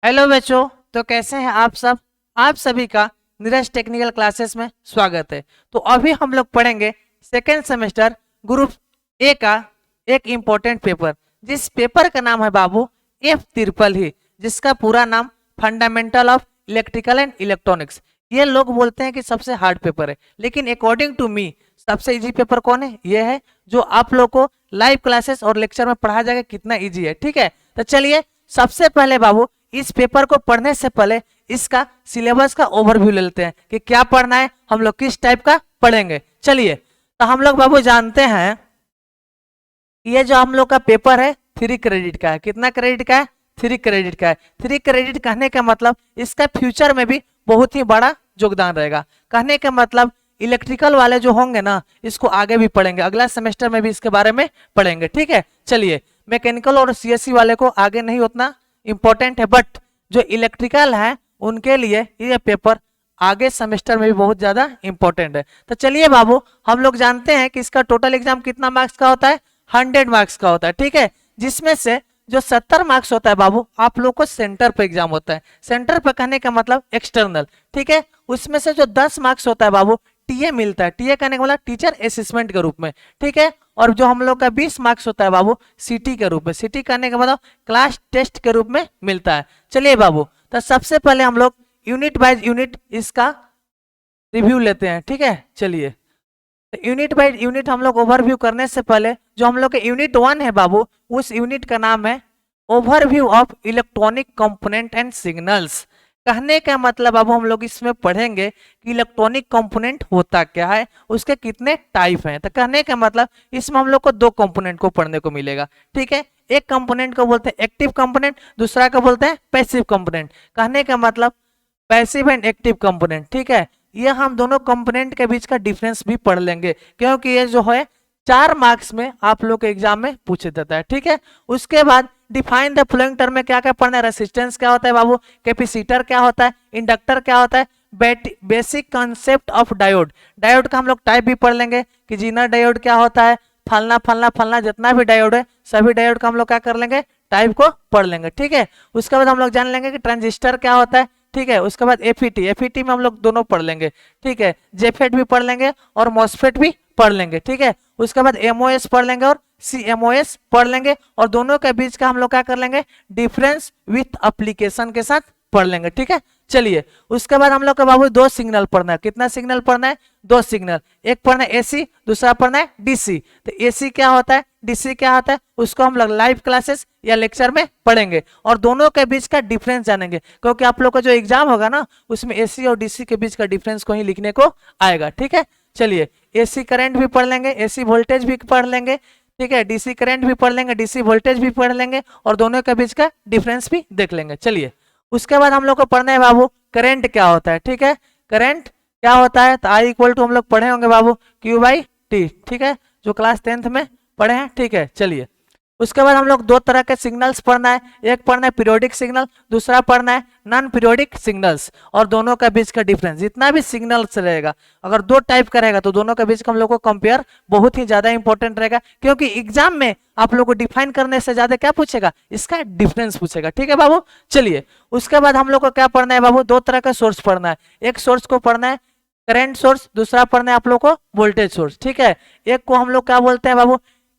Hello बच्चों। तो कैसे हैं आप सब। आप सभी का नीरज टेक्निकल क्लासेस में स्वागत है। तो अभी हम लोग पढ़ेंगे सेकेंड सेमेस्टर ग्रुप ए का एक इम्पोर्टेंट पेपर, जिस पेपर का नाम है बाबू F-ही, जिसका पूरा नाम fundamental of electrical and electronics. ये लोग बोलते हैं कि सबसे हार्ड पेपर है, लेकिन अकॉर्डिंग टू मी सबसे इजी पेपर कौन है? ये है जो आप लोग को लाइव क्लासेस और लेक्चर में पढ़ाया जाएगा कितना इजी है। ठीक है, तो चलिए सबसे पहले बाबू इस पेपर को पढ़ने से पहले इसका सिलेबस का ओवरव्यू ले लेते हैं कि क्या पढ़ना है, हम लोग किस टाइप का पढ़ेंगे। चलिए, तो हम लोग बाबू जानते हैं ये जो हम लोग का पेपर है 3 क्रेडिट का है। कितना क्रेडिट का है? 3 क्रेडिट का है। 3 क्रेडिट कहने का मतलब इसका फ्यूचर में भी बहुत ही बड़ा योगदान रहेगा। कहने का मतलब इलेक्ट्रिकल वाले जो होंगे ना, इसको आगे भी पढ़ेंगे, अगला सेमेस्टर में भी इसके बारे में पढ़ेंगे। ठीक है, चलिए मैकेनिकल और सीएससी वाले को आगे नहीं उतना इंपॉर्टेंट है, बट जो इलेक्ट्रिकल है उनके लिए ये पेपर आगे सेमेस्टर में भी बहुत ज्यादा इंपॉर्टेंट है। तो चलिए बाबू, हम लोग जानते हैं कि इसका टोटल एग्जाम कितना मार्क्स का होता है? 100 मार्क्स का होता है। ठीक है, जिसमें से जो 70 मार्क्स होता है बाबू, आप लोग को सेंटर पे एग्जाम होता है। सेंटर पे कहने का मतलब एक्सटर्नल। ठीक है, उसमें से जो 10 मार्क्स होता है बाबू, टीए मिलता है। टीए कहने का मतलब टीचर असेसमेंट के रूप में। ठीक है, और जो हम लोग का 20 मार्क्स होता है बाबू, सीटी के रूप में। सीटी करने का मतलब क्लास टेस्ट के रूप में मिलता है। चलिए बाबू, तो सबसे पहले हम लोग यूनिट बाय यूनिट इसका रिव्यू लेते हैं। ठीक है, चलिए यूनिट बाय यूनिट हम लोग ओवरव्यू करने से पहले जो हम लोग के यूनिट 1 है बाबू, उस यूनिट का नाम है overview of electronic component and signals. कहने का मतलब बाबू हम लोग इसमें पढ़ेंगे कि इलेक्ट्रॉनिक कंपोनेंट होता क्या है, उसके कितने टाइप हैं। तो कहने का मतलब इसमें हम लोग को 2 कंपोनेंट को पढ़ने को मिलेगा। ठीक है, एक कंपोनेंट को बोलते हैं एक्टिव कंपोनेंट, दूसरा को बोलते हैं पैसिव कंपोनेंट। कहने का मतलब पैसिव एंड एक्टिव कंपोनेंट। ठीक है, ये हम दोनों कंपोनेंट के बीच का डिफरेंस भी पढ़ लेंगे, क्योंकि ये जो है 4 मार्क्स में आप लोग के एग्जाम में पूछे जाता है। ठीक है, उसके बाद डिफाइन द फ्लोइंग टर्म में क्या क्या पढ़ना है? रेसिस्टेंस क्या होता है बाबू, कैपेसिटर क्या होता है, इंडक्टर क्या होता है, basic concept of diode. Diode का हम लोग टाइप भी पढ़ लेंगे कि जीनर डायोड क्या होता है, फलना फलना फलना जितना भी डायोड है सभी डायोड का हम लोग क्या कर लेंगे, टाइप को पढ़ लेंगे। ठीक है, उसके बाद हम लोग जान लेंगे कि ट्रांजिस्टर क्या होता है। ठीक है, उसके बाद एफईटी में हम लोग दोनों पढ़ लेंगे। ठीक है, जेफेट भी पढ़ लेंगे और मॉसफेट भी पढ़ लेंगे। ठीक है, उसके बाद एमओएस पढ़ लेंगे और सीएमओएस पढ़ लेंगे, और दोनों के बीच का हम लोग क्या कर लेंगे, डिफरेंस विथ एप्लीकेशन के साथ पढ़ लेंगे। ठीक है, चलिए उसके बाद हम लोग का बाबू 2 सिग्नल पढ़ना है। कितना सिग्नल पढ़ना है? 2 सिग्नल। एक पढ़ना है एसी, दूसरा पढ़ना है डीसी। तो एसी क्या होता है, डीसी क्या होता है, उसको हम लोग लाइव क्लासेस या लेक्चर में पढ़ेंगे और दोनों के बीच का डिफरेंस जानेंगे, क्योंकि आप लोग का जो एग्जाम होगा ना, उसमें एसी और डीसी के बीच का डिफरेंस को ही लिखने को आएगा। ठीक है, चलिए एसी करंट भी पढ़ लेंगे, एसी वोल्टेज भी पढ़ लेंगे। ठीक है, डीसी करंट भी पढ़ लेंगे, डीसी वोल्टेज भी पढ़ लेंगे, और दोनों के बीच का डिफरेंस भी देख लेंगे। चलिए उसके बाद हम लोग को पढ़ना है बाबू करंट क्या होता है। ठीक है, करंट क्या होता है, तो आई इक्वल टू हम लोग पढ़े होंगे बाबू क्यू बाई टी। ठीक है, जो क्लास 10th में पढ़े हैं। ठीक है, चलिए उसके बाद हम लोग 2 तरह के सिग्नल्स पढ़ना है। एक पढ़ना है पीरियोडिक सिग्नल, दूसरा पढ़ना है नॉन पीरियोडिक सिग्नल्स, और दोनों का बीच का डिफरेंस। जितना भी सिग्नल्स रहेगा, अगर 2 टाइप का रहेगा तो दोनों के बीच का हम लोग को कंपेयर बहुत ही ज्यादा इंपॉर्टेंट रहेगा, क्योंकि एग्जाम में आप लोग को डिफाइन करने से ज्यादा क्या पूछेगा, इसका डिफरेंस पूछेगा। ठीक है बाबू, चलिए उसके बाद हम लोग को क्या पढ़ना है बाबू, 2 तरह का सोर्स पढ़ना है। एक सोर्स को पढ़ना है करंट सोर्स, दूसरा पढ़ना है आप लोग को वोल्टेज सोर्स। ठीक है, एक को हम लोग क्या बोलते हैं बाबू,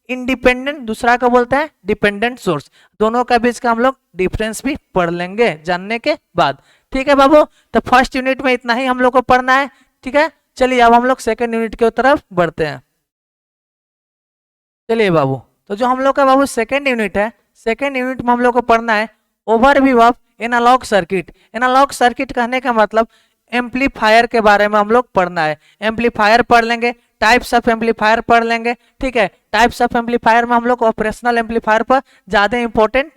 इंडिपेंडेंट, दूसरा को बोलते हैं डिपेंडेंट सोर्स। दोनों का बीच का हम लोग डिफरेंस भी पढ़ लेंगे जानने के बाद। ठीक है बाबू, तो फर्स्ट यूनिट में इतना ही हम लोग को पढ़ना है। ठीक है, चलिए अब हम लोग सेकंड यूनिट की तरफ बढ़ते हैं। चलिए बाबू, तो जो हम लोग का बाबू सेकंड यूनिट है, सेकंड यूनिट में हम लोग को पढ़ना है overview of analog circuit. Analog circuit कहने का मतलब एम्पलीफायर के बारे में हम लोग पढ़ना है। एम्पलीफायर पढ़ लेंगे, टाइप्स ऑफ एम्पलीफायर पढ़ लेंगे। ठीक है, टाइप्स ऑफ एम्पलीफायर में हम लोग ऑपरेशनल एम्पलीफायर पर ज्यादा इंपॉर्टेंट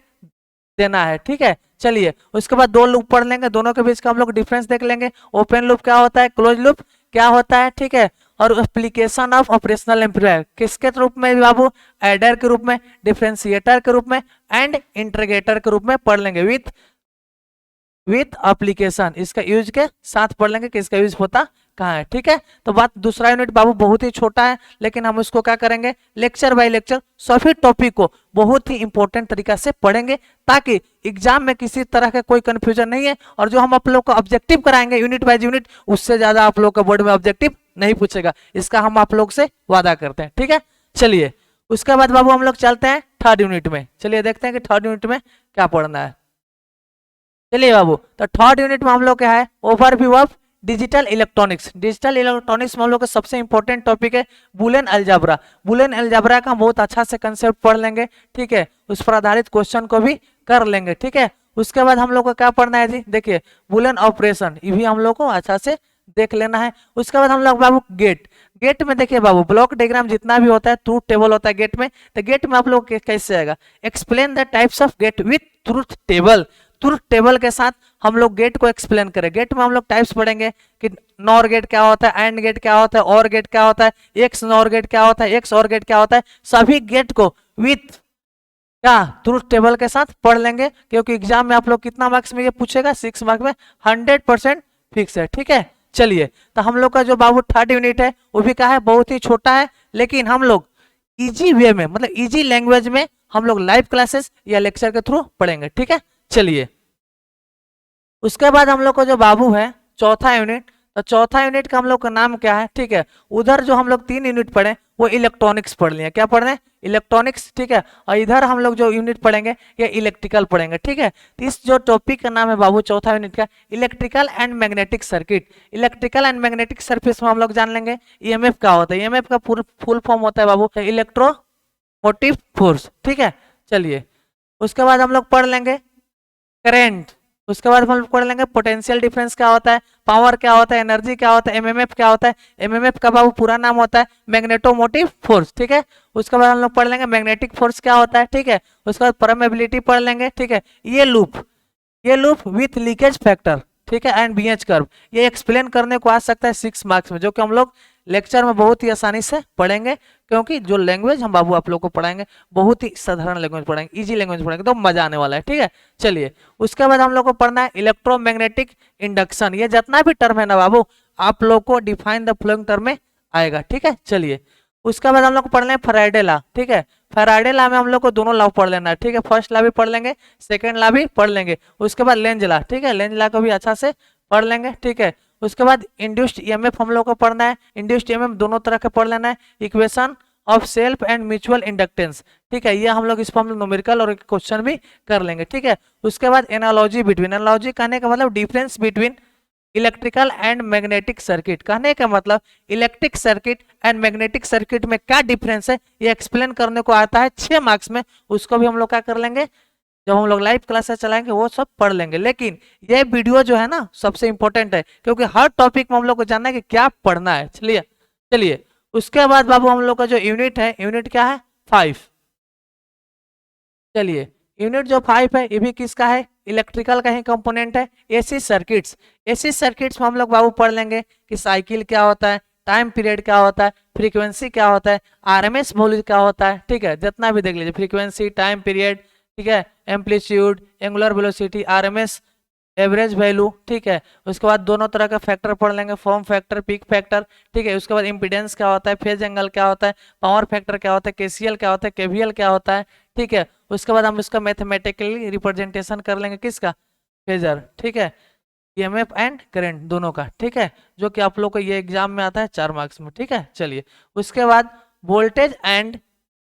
देना है। ठीक है, चलिए उसके बाद 2 लूप पढ़ लेंगे, दोनों के बीच का हम लोग डिफरेंस देख लेंगे। ओपन लूप क्या होता है, क्लोज लूप क्या होता है। ठीक है, और एप्लीकेशन ऑफ ऑपरेशनल एम्पलीफायर किसके रूप में बाबू, एडर के रूप में, डिफरेंशिएटर के रूप में, एंड इंटीग्रेटर के रूप में पढ़ लेंगे विथ एप्लीकेशन। इसका यूज के साथ पढ़ लेंगे कि इसका यूज होता कहाँ है, ठीक है। तो बात दूसरा यूनिट बाबू बहुत ही छोटा है, लेकिन हम उसको क्या करेंगे, लेक्चर बाय लेक्चर सभी टॉपिक को बहुत ही इंपॉर्टेंट तरीका से पढ़ेंगे, ताकि एग्जाम में किसी तरह का कोई कंफ्यूजन नहीं है। और जो हम आप लोग को ऑब्जेक्टिव कराएंगे यूनिट बाय यूनिट, उससे ज्यादा आप लोग का बोर्ड में ऑब्जेक्टिव नहीं पूछेगा, इसका हम आप लोग से वादा करते हैं, ठीक है। चलिए उसके बाद बाबू हम लोग चलते हैं थर्ड यूनिट में। चलिए देखते हैं कि थर्ड यूनिट में क्या पढ़ना है। चलिए बाबू, तो थर्ड यूनिट में हम लोग क्या है, overview of digital electronics. Digital electronics में हम लोग का सबसे इंपॉर्टेंट टॉपिक है बुलियन अलजेब्रा। बुलियन अलजेब्रा का हम बहुत अच्छा से कंसेप्ट पढ़ लेंगे, ठीक है। उस पर आधारित क्वेश्चन को भी कर लेंगे, ठीक है। उसके बाद हम लोग को क्या पढ़ना है जी, देखिए बुलियन ऑपरेशन, ये भी हम लोग को अच्छा से देख लेना है। उसके बाद हम लोग बाबू गेट, गेट में देखिए बाबू ब्लॉक डायग्राम जितना भी होता है, ट्रूथ टेबल होता है गेट में, तो गेट में आप लोग कैसे आएगा, explain the types of gate with truth table. Truth table के साथ हम लोग गेट को एक्सप्लेन करें। गेट में हम लोग टाइप्स पढ़ेंगे कि नॉर गेट क्या होता है, एंड गेट क्या होता है, और गेट क्या होता है, एक्स नॉर गेट क्या होता है, एक्स और गेट क्या होता है, सभी गेट को विथ क्या ट्रूथ टेबल के साथ पढ़ लेंगे, क्योंकि एग्जाम में आप लोग कितना मार्क्स में ये पूछेगा, 6 मार्क्स में 100% फिक्स है, ठीक है। चलिए, तो हम लोग का जो बाबू थर्ड यूनिट है वो भी क्या है, बहुत ही छोटा है, लेकिन हम लोग इजी वे में, मतलब इजी लैंग्वेज में हम लोग लाइव क्लासेस या लेक्चर के थ्रू पढ़ेंगे, ठीक है। चलिए उसके बाद हम लोग को जो बाबू है चौथा यूनिट, तो चौथा यूनिट का हम लोग का नाम क्या है, ठीक है। उधर जो हम लोग 3 यूनिट पढ़े वो इलेक्ट्रॉनिक्स पढ़ लिए, क्या पढ़ रहे हैं, इलेक्ट्रॉनिक्स, ठीक है। और इधर हम लोग जो यूनिट पढ़ेंगे ये इलेक्ट्रिकल पढ़ेंगे, ठीक है। तो इस जो टॉपिक का नाम है बाबू चौथा यूनिट का, electrical and magnetic circuit. Electrical and magnetic circuit में हम लोग जान लेंगे ईएमएफ क्या होता है। ईएमएफ का फुल फॉर्म होता है बाबू इलेक्ट्रोमोटिव फोर्स, ठीक है। चलिए उसके बाद हम लोग पढ़ लेंगे करेंट। उसके बाद हम लोग पढ़ लेंगे पोटेंशियल डिफरेंस क्या होता है, पावर क्या होता है, एनर्जी क्या होता है, एमएमएफ क्या होता है। एमएमएफ का बाबू पूरा नाम होता है मैग्नेटोमोटिव फोर्स, ठीक है। उसके बाद हम लोग पढ़ लेंगे मैग्नेटिक फोर्स क्या होता है, ठीक है। उसके बाद परमेबिलिटी पढ़ लेंगे, ठीक है। ये लूप विथ लीकेज फैक्टर, ठीक है, एंड बीएच कर्व, ये एक्सप्लेन करने को आ सकता है 6 मार्क्स में, जो कि हम लोग लेक्चर में बहुत ही आसानी से पढ़ेंगे, क्योंकि जो लैंग्वेज हम बाबू आप लोग को पढ़ाएंगे बहुत ही साधारण लैंग्वेज पढ़ाएंगे, इजी लैंग्वेज पढ़ाएंगे, तो मजा आने वाला है, ठीक है। चलिए उसके बाद हम लोग को पढ़ना है इलेक्ट्रोमैग्नेटिक इंडक्शन। ये जितना भी टर्म है ना बाबू, आप लोग को डिफाइन द फ्लोइंग टर्म में आएगा, ठीक है। चलिए उसके बाद हम लोग को पढ़ना है फैराडे लॉ, ठीक है। फैराडे लॉ में हम लोग को दोनों लॉ पढ़ लेना है, ठीक है। फर्स्ट लॉ भी पढ़ लेंगे, सेकंड लॉ भी पढ़ लेंगे। उसके बाद लेंज लॉ, ठीक है, लेंज लॉ को भी अच्छा से पढ़ लेंगे, ठीक है। उसके बाद इंड्यूस्ड ईएमएफ हम लोग को पढ़ना है। इंड्यूस्ड ईएमएफ दोनों तरह के पढ़ लेना है, equation of self and mutual inductance, ठीक है। ये हम लोग इस पर हम लोग न्यूमेरिकल और क्वेश्चन भी कर लेंगे, ठीक है। उसके बाद एनालॉजी बिटवीन, एनालॉजी कहने का मतलब difference between electrical and magnetic circuit, कहने का मतलब electric circuit and magnetic circuit में क्या डिफरेंस है, ये एक्सप्लेन करने को आता है 6 मार्क्स में। उसको भी हम लोग क्या कर लेंगे, जब हम लोग लाइव क्लासेस चलाएंगे वो सब पढ़ लेंगे। लेकिन ये वीडियो जो है ना सबसे इंपॉर्टेंट है, क्योंकि हर टॉपिक में हम लोग को जानना है कि क्या पढ़ना है। चलिए उसके बाद बाबू हम लोग का जो यूनिट है, यूनिट क्या है 5। चलिए यूनिट जो 5 है ये भी किसका है, इलेक्ट्रिकल का ही कंपोनेंट है, एसी सर्किट्स। एसी सर्किट्स में हम लोग बाबू पढ़ लेंगे कि साइकिल क्या होता है, टाइम पीरियड क्या होता है, फ्रीक्वेंसी क्या होता है, आरएमएस वैल्यू क्या होता है, ठीक है। जितना भी देख लीजिए, फ्रीक्वेंसी, टाइम पीरियड, ठीक है, amplitude, angular velocity, RMS, average value, ठीक है। उसके बाद दोनों तरह का फैक्टर पढ़ लेंगे, फॉर्म फैक्टर, पीक फैक्टर, ठीक है। उसके बाद इंपीडेंस क्या होता है, फेज एंगल क्या होता है, पावर फैक्टर क्या होता है, केसीएल क्या होता है, केवीएल क्या होता है, ठीक है। उसके बाद हम इसका मैथमेटिकली रिप्रेजेंटेशन कर लेंगे, किसका, फेजर, ठीक है, ईएमएफ एंड करंट दोनों का, ठीक है, जो कि आप लोग को ये एग्जाम में आता है 4 मार्क्स में, ठीक है। चलिए उसके बाद voltage and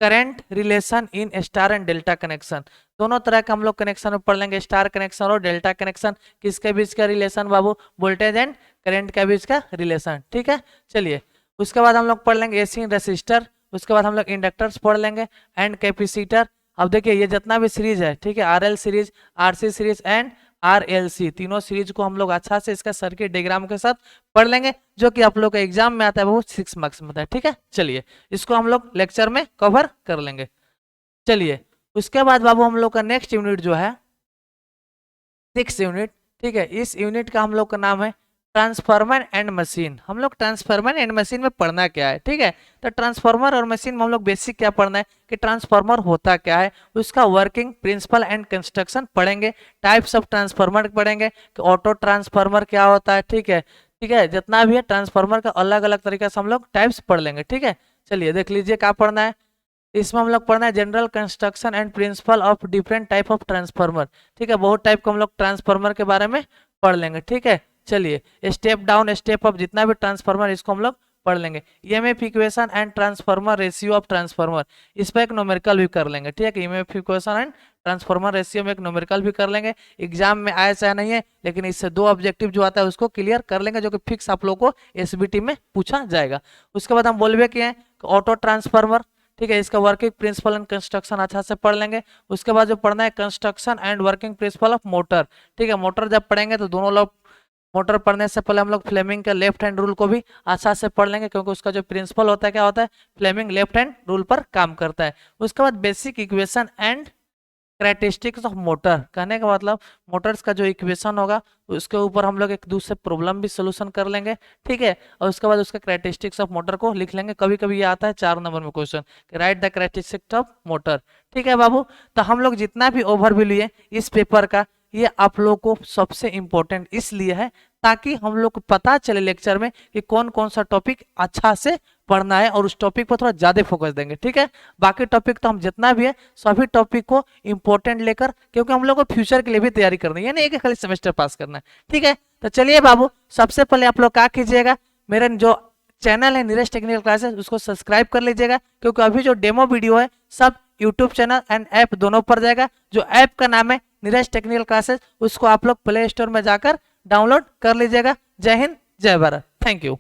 current relation in star and delta connection, दोनों तरह का हम लोग कनेक्शन में पढ़ लेंगे, स्टार कनेक्शन और डेल्टा कनेक्शन, किसके बीच का relation Babu, voltage and current के बीच का रिलेशन, ठीक है। चलिए उसके बाद हम लोग पढ़ लेंगे एसी रेसिस्टर। उसके बाद हम लोग इंडक्टर्स पढ़ लेंगे एंड कैपेसिटर। अब देखिए ये जितना भी सीरीज है, ठीक है, RL series, RC series and RLC, तीनों सीरीज को हम लोग अच्छा से इसका सर्किट डायग्राम के साथ पढ़ लेंगे, जो कि आप लोग का एग्जाम में आता है, वो 6 मार्क्स में आता है, ठीक है। चलिए इसको हम लोग लेक्चर में कवर कर लेंगे। चलिए उसके बाद बाबू हम लोग का नेक्स्ट यूनिट जो है 6 यूनिट, ठीक है। इस यूनिट का हम लोग का नाम है ट्रांसफार्मर एंड मशीन। हम लोग ट्रांसफार्मर एंड मशीन में पढ़ना क्या है, ठीक है। तो ट्रांसफार्मर और मशीन में हम लोग बेसिक क्या पढ़ना है कि ट्रांसफार्मर होता क्या है, उसका वर्किंग प्रिंसिपल एंड कंस्ट्रक्शन पढ़ेंगे, टाइप्स ऑफ ट्रांसफार्मर पढ़ेंगे कि ऑटो ट्रांसफार्मर क्या होता है, ठीक है, ठीक है, जितना भी है ट्रांसफार्मर का अलग अलग तरीके से हम लोग टाइप्स पढ़ लेंगे। ठीक है, चलिए देख लीजिए क्या पढ़ना है। इसमें हम लोग पढ़ना है general construction and principle of different type of transformer. ठीक है, बहुत टाइप का हम लोग ट्रांसफार्मर के बारे में पढ़ लेंगे। ठीक है, चलिए स्टेप डाउन स्टेप अप जितना भी ट्रांसफार्मर इसको हम लोग पढ़ लेंगे। EMF equation and transformer ratio of transformer, इस पर एक न्यूमेरिकल भी कर लेंगे। ठीक है, EMF equation and transformer ratio में एक न्यूमेरिकल भी कर लेंगे। एग्जाम में आया चाहे नहीं है, लेकिन इससे 2 ऑब्जेक्टिव जो आता है उसको क्लियर कर लेंगे, जो कि फिक्स आप लोगों को एसबीटी में पूछा जाएगा। उसके बाद हम बोलबे किए हैं ऑटो ट्रांसफार्मर। ठीक है, इसका वर्किंग प्रिंसिपल एंड कंस्ट्रक्शन अच्छा से पढ़ लेंगे। उसके बाद जो पढ़ना है construction and working principle of motor. ठीक है, मोटर जब पढ़ेंगे तो दोनों लोग मोटर पढ़ने से पहले हम लोग फ्लेमिंग के लेफ्ट हैंड रूल को भी अच्छा से पढ़ लेंगे, क्योंकि उसका जो प्रिंसिपल होता है क्या होता है, फ्लेमिंग लेफ्ट हैंड रूल पर काम करता है। उसके बाद basic equation and characteristics of motor, कहने का मतलब मोटर्स का जो इक्वेशन होगा उसके ऊपर हम लोग एक दूसरे प्रॉब्लम भी सोल्यूशन कर लेंगे। ठीक है, और उसके बाद उसका कैरेक्टरिस्टिक्स ऑफ मोटर को लिख लेंगे। कभी कभी ये आता है 4 नंबर में question, right the characteristics of motor. ठीक है बाबू, तो हम लोग जितना भी ओवरव्यू लिए इस पेपर का, ये आप लोगों को सबसे इंपॉर्टेंट इसलिए है ताकि हम लोग को पता चले लेक्चर में कि कौन कौन सा टॉपिक अच्छा से पढ़ना है, और उस टॉपिक पर थोड़ा ज्यादा फोकस देंगे। ठीक है, बाकी टॉपिक तो हम जितना भी है सभी टॉपिक को इंपॉर्टेंट लेकर, क्योंकि हम लोग को फ्यूचर के लिए भी तैयारी करनी है, यानी एक खाली सेमेस्टर पास करना है। ठीक है, तो चलिए बाबू, सबसे पहले आप लोग क्या कीजिएगा, मेरा जो चैनल है नीरज टेक्निकल क्लासेस उसको सब्सक्राइब कर लीजिएगा, क्योंकि अभी जो डेमो वीडियो है सब यूट्यूब चैनल एंड ऐप दोनों पर जाएगा। जो ऐप का नाम है नीरज टेक्निकल क्लासेस, उसको आप लोग प्ले स्टोर में जाकर डाउनलोड कर लीजिएगा। जय हिंद, जय भारत, थैंक यू।